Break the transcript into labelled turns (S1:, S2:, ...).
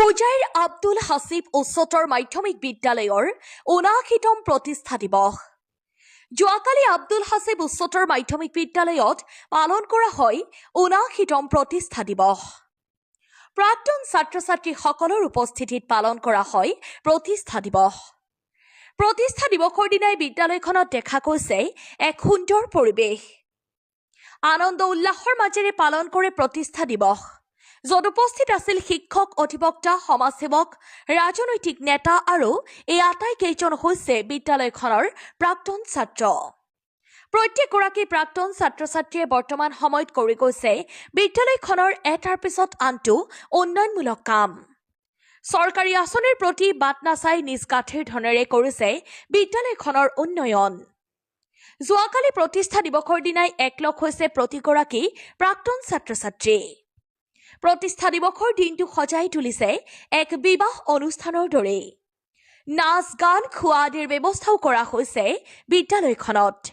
S1: হোজাইৰ আব্দুল হাছিব উচ্চতৰ মাধ্যমিক বিদ্যালয়ৰ ৭৯তম প্ৰতিষ্ঠা দিৱস যোৱাকালি আব্দুল হাছিব উচ্চতৰ মাধ্যমিক বিদ্যালয়ত পালন কৰা হয় ৭৯তম প্ৰতিষ্ঠা দিৱস। প্ৰাক্তন ছাত্ৰ-ছাত্ৰীসকলৰ উপস্থিতিত পালন কৰা হয় প্ৰতিষ্ঠা দিৱস। প্ৰতিষ্ঠা দিৱসৰ দিনাই বিদ্যালয়খনত দেখা গৈছে এক সুন্দৰ পৰিৱেশ। আনন্দ উল্লাসৰ মাজেৰে পালন কৰে প্ৰতিষ্ঠা দিৱস। য'ত উপস্থিত আছিল শিক্ষক, অধিবক্তা, সমাজসেৱক, ৰাজনৈতিক নেতা আৰু এই আটাইকেইজন হৈছে বিদ্যালয়খনৰ প্ৰাক্তন ছাত্ৰ। প্ৰত্যেকগৰাকী প্ৰাক্তন ছাত্ৰ-ছাত্ৰীয়ে বৰ্তমান সময়ত কৰি গৈছে বিদ্যালয়খনৰ এটাৰ পিছত আনটো উন্নয়নমূলক কাম। চৰকাৰী আঁচনিৰ প্ৰতি বাট নাচাই নিজ কাঠিৰ ধনেৰে কৰিছে বিদ্যালয়খনৰ উন্নয়ন। যোৱাকালি প্ৰতিষ্ঠা দিৱসৰ দিনাই একলগ হৈছে প্ৰতিগৰাকী প্ৰাক্তন ছাত্ৰ-ছাত্ৰী। প্ৰতিষ্ঠা দিৱসৰ দিনটো সজাই তুলিছে এক বিবাহ অনুষ্ঠানৰ দৰে। নাচ, গান, খোৱা আদিৰ ব্যৱস্থাও কৰা হৈছে বিদ্যালয়খনত।